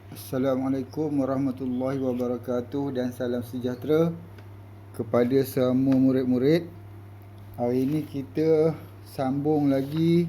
Assalamualaikum warahmatullahi wabarakatuh dan salam sejahtera kepada semua murid-murid. Hari ini kita sambung lagi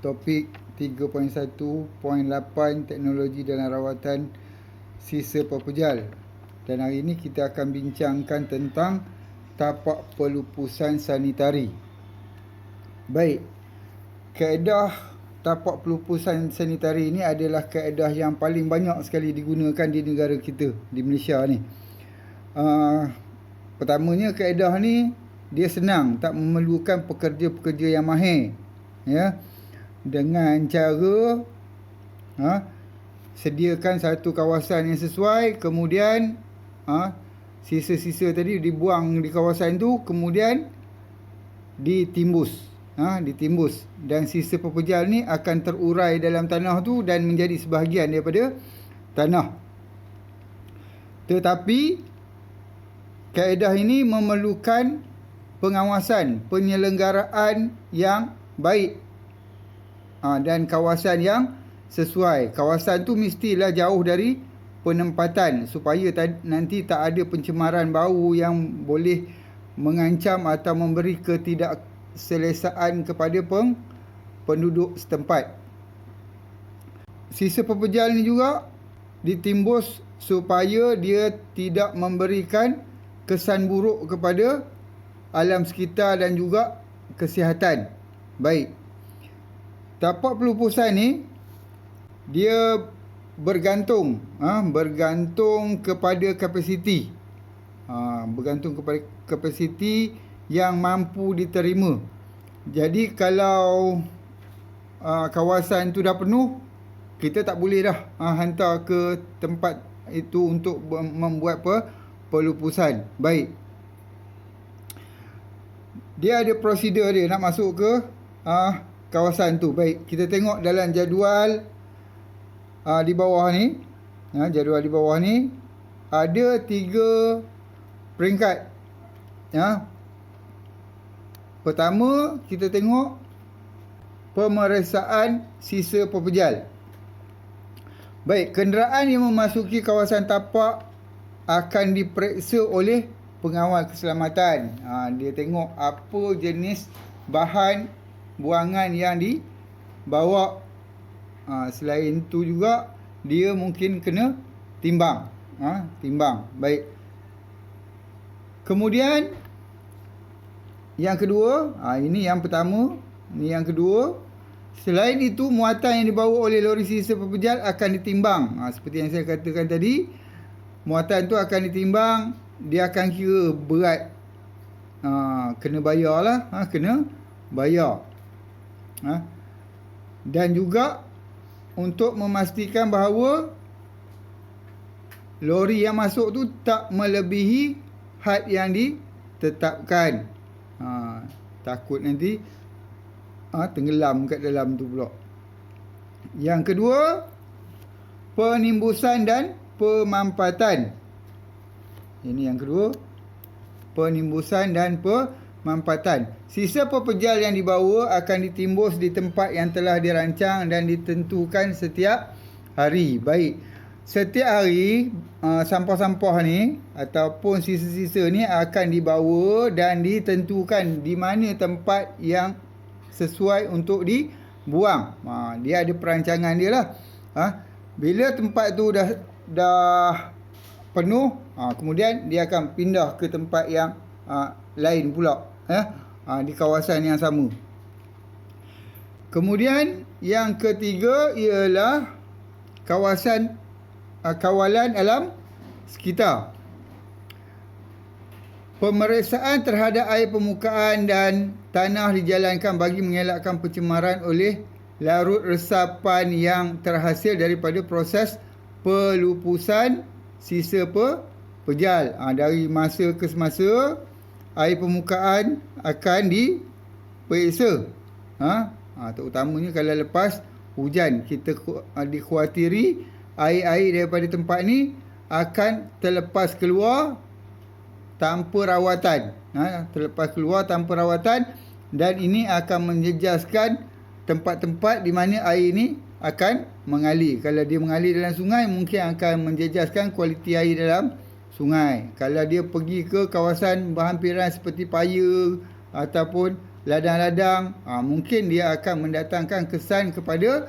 topik 3.1.8 teknologi dalam rawatan sisa pepejal. Dan hari ini kita akan bincangkan tentang tapak pelupusan sanitari. Baik, kaedah tapak pelupusan sanitari ini adalah kaedah yang paling banyak sekali digunakan di negara kita, di Malaysia ni. Pertamanya, kaedah ni dia senang, tak memerlukan pekerja-pekerja yang mahir, ya. Dengan cara sediakan satu kawasan yang sesuai, kemudian sisa-sisa tadi dibuang di kawasan tu, kemudian ditimbus. Ditimbus dan sisa pepejal ni akan terurai dalam tanah tu dan menjadi sebahagian daripada tanah. Tetapi kaedah ini memerlukan pengawasan, penyelenggaraan yang baik dan kawasan yang sesuai. Kawasan tu mestilah jauh dari penempatan supaya nanti tak ada pencemaran bau yang boleh mengancam atau memberi ketidakselesaan kepada penduduk setempat. Sisa pepejal ni juga ditimbus supaya dia tidak memberikan kesan buruk kepada alam sekitar dan juga kesihatan. Baik, tapak pelupusan ni dia bergantung kepada kapasiti. Bergantung kepada kapasiti yang mampu diterima. Jadi kalau kawasan tu dah penuh, kita tak boleh dah hantar ke tempat itu untuk membuat pelupusan. Baik, dia ada prosedur dia nak masuk ke kawasan tu. Baik, kita tengok dalam jadual di bawah ni. Jadual di bawah ni ada 3 peringkat. Pertama, kita tengok pemeriksaan sisa pepejal. Baik, kenderaan yang memasuki kawasan tapak akan diperiksa oleh pengawal keselamatan. Dia tengok apa jenis bahan buangan yang dibawa. Selain itu juga dia mungkin kena timbang. Timbang. Baik. Kemudian yang kedua, ini yang pertama, ini yang kedua. Selain itu, muatan yang dibawa oleh lori sisa pepejal akan ditimbang. Seperti yang saya katakan tadi, muatan tu akan ditimbang, dia akan kira berat. Kena bayar lah, kena bayar. Dan juga untuk memastikan bahawa lori yang masuk tu tak melebihi had yang ditetapkan. Takut nanti tenggelam kat dalam tu pula. Yang kedua, penimbusan dan pemampatan. Ini yang kedua, penimbusan dan pemampatan. Sisa pepejal yang dibawa akan ditimbus di tempat yang telah dirancang dan ditentukan setiap hari. Baik, setiap hari sampah-sampah ni ataupun sisa-sisa ni akan dibawa dan ditentukan di mana tempat yang sesuai untuk dibuang. Dia ada perancangan dia lah. Bila tempat tu dah penuh, kemudian dia akan pindah ke tempat yang lain pula, di kawasan yang sama. Kemudian yang ketiga ialah kawasan kawalan alam sekitar. Pemeriksaan terhadap air permukaan dan tanah dijalankan bagi mengelakkan pencemaran oleh larut resapan yang terhasil daripada proses pelupusan sisa pepejal. Dari masa ke semasa, air permukaan akan diperiksa. Terutamanya kalau lepas hujan, kita dikhawatiri air-air daripada tempat ni akan terlepas keluar tanpa rawatan. Terlepas keluar tanpa rawatan, dan ini akan menjejaskan tempat-tempat di mana air ini akan mengalir. Kalau dia mengalir dalam sungai, mungkin akan menjejaskan kualiti air dalam sungai. Kalau dia pergi ke kawasan berhampiran seperti paya ataupun ladang-ladang, mungkin dia akan mendatangkan kesan kepada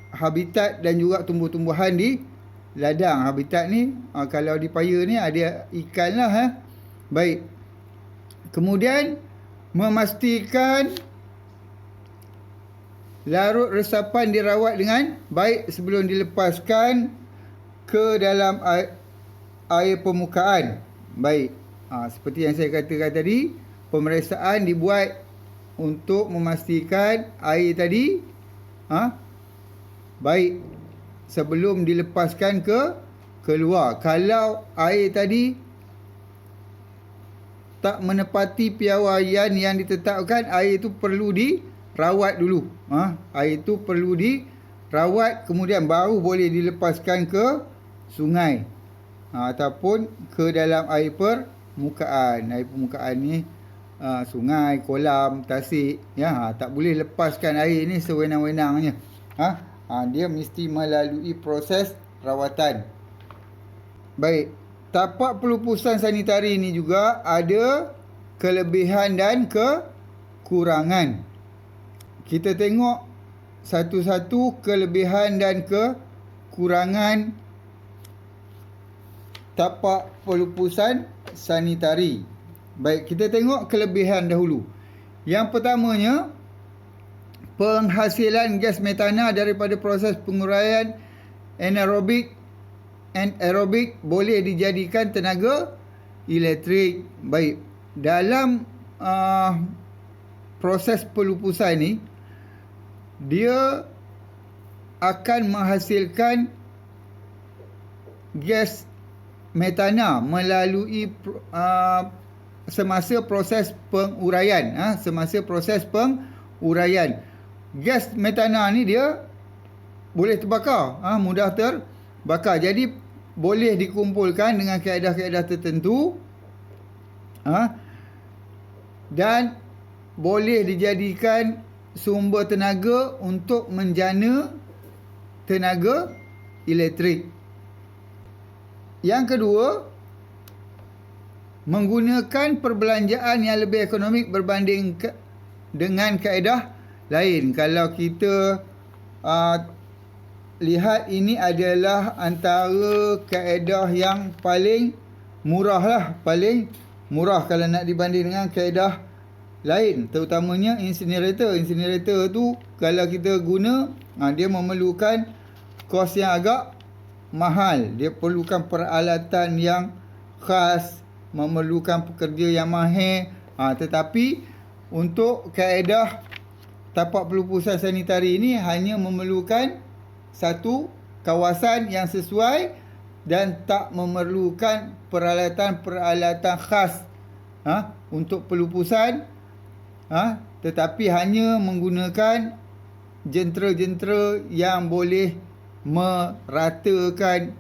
habitat dan juga tumbuh-tumbuhan di ladang. Habitat ni, kalau di paya ni ada ikan lah. Baik. Kemudian memastikan larut resapan dirawat dengan baik sebelum dilepaskan ke dalam air permukaan. Baik. Seperti yang saya katakan tadi, pemeriksaan dibuat untuk memastikan air tadi baik sebelum dilepaskan ke keluar. Kalau air tadi tak menepati piawaian yang ditetapkan, air itu perlu dirawat dulu. Air itu perlu dirawat, kemudian baru boleh dilepaskan ke sungai ataupun ke dalam air permukaan. Air permukaan ni sungai, kolam, tasik, tak boleh lepaskan air ni sewenang-wenangnya. Dia mesti melalui proses rawatan. Baik, tapak pelupusan sanitari ini juga ada kelebihan dan kekurangan. Kita tengok satu-satu kelebihan dan kekurangan tapak pelupusan sanitari. Baik, kita tengok kelebihan dahulu. Yang pertamanya, penghasilan gas metana daripada proses penguraian anaerobik boleh dijadikan tenaga elektrik. Baik, dalam proses pelupusan ni, dia akan menghasilkan gas metana melalui semasa proses penguraian. Semasa proses penguraian, gas metana ni dia boleh terbakar, mudah terbakar. Jadi boleh dikumpulkan dengan kaedah-kaedah tertentu, dan boleh dijadikan sumber tenaga untuk menjana tenaga elektrik. Yang kedua, menggunakan perbelanjaan yang lebih ekonomik berbanding dengan kaedah lain. Kalau kita lihat, ini adalah antara kaedah yang paling murah lah. Paling murah kalau nak dibanding dengan kaedah lain, terutamanya incinerator. Incinerator tu kalau kita guna, dia memerlukan kos yang agak mahal. Dia perlukan peralatan yang khas, memerlukan pekerja yang mahir. Tetapi untuk kaedah tapak pelupusan sanitari ini hanya memerlukan satu kawasan yang sesuai dan tak memerlukan peralatan-peralatan khas untuk pelupusan, tetapi hanya menggunakan jentera-jentera yang boleh meratakan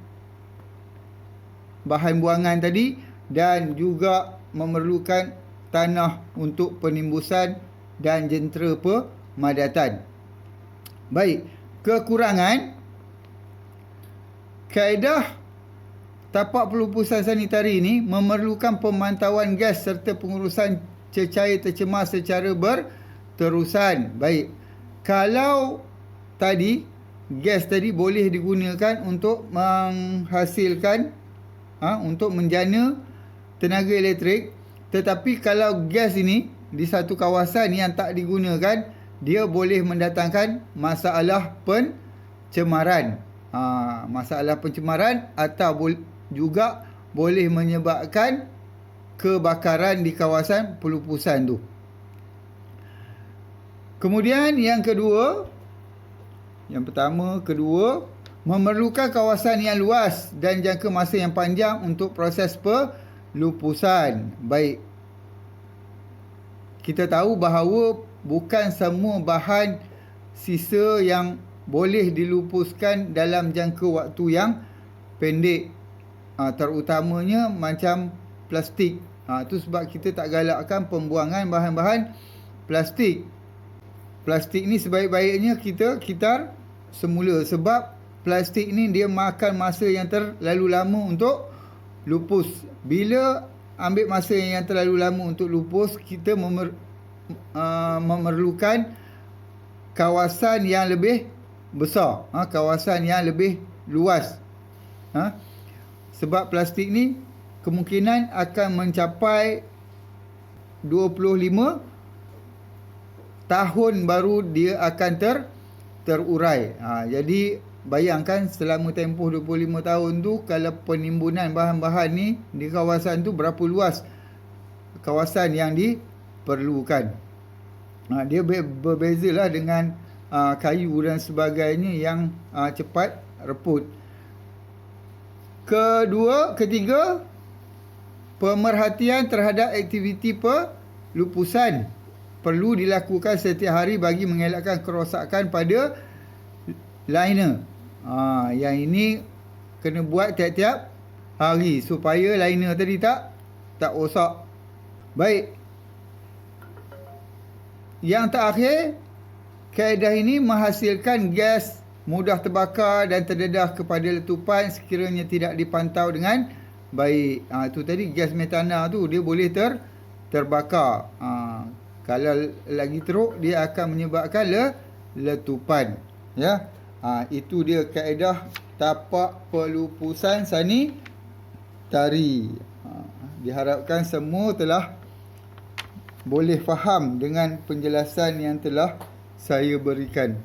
bahan buangan tadi dan juga memerlukan tanah untuk penimbusan dan jentera pemadatan. Baik, kekurangan kaedah tapak pelupusan sanitari ini memerlukan pemantauan gas serta pengurusan cecair tercemar secara berterusan. Baik, kalau tadi gas tadi boleh digunakan untuk menghasilkan untuk menjana tenaga elektrik, tetapi kalau gas ini di satu kawasan yang tak digunakan, dia boleh mendatangkan masalah pencemaran. Masalah pencemaran atau juga boleh menyebabkan kebakaran di kawasan pelupusan tu. Kemudian yang kedua, memerlukan kawasan yang luas dan jangka masa yang panjang untuk proses pelupusan. Baik, kita tahu bahawa bukan semua bahan sisa yang boleh dilupuskan dalam jangka waktu yang pendek. Terutamanya macam plastik. Itu sebab kita tak galakkan pembuangan bahan-bahan plastik. plastik ni sebaik-baiknya kita kitar semula, sebab plastik ni dia makan masa yang terlalu lama untuk lupus. Bila ambil masa yang terlalu lama untuk lupus, kita memerlukan kawasan yang lebih besar, kawasan yang lebih luas. Sebab plastik ni kemungkinan akan mencapai 25 tahun baru dia akan terurai. Jadi bayangkan selama tempoh 25 tahun tu, kalau penimbunan bahan-bahan ni di kawasan tu, berapa luas kawasan yang diperlukan. Dia berbezalah dengan kayu dan sebagainya yang cepat reput. Ketiga, pemerhatian terhadap aktiviti pelupusan perlu dilakukan setiap hari bagi mengelakkan kerosakan pada liner. Yang ini kena buat tiap-tiap hari supaya liner tadi tak rosak. Baik. Yang terakhir, kaedah ini menghasilkan gas mudah terbakar dan terdedah kepada letupan sekiranya tidak dipantau dengan baik. Itu tadi gas metana tu dia boleh terbakar. Kalau lagi teruk dia akan menyebabkan letupan. Ya. Itu dia kaedah tapak pelupusan sanitari. Diharapkan semua telah boleh faham dengan penjelasan yang telah saya berikan.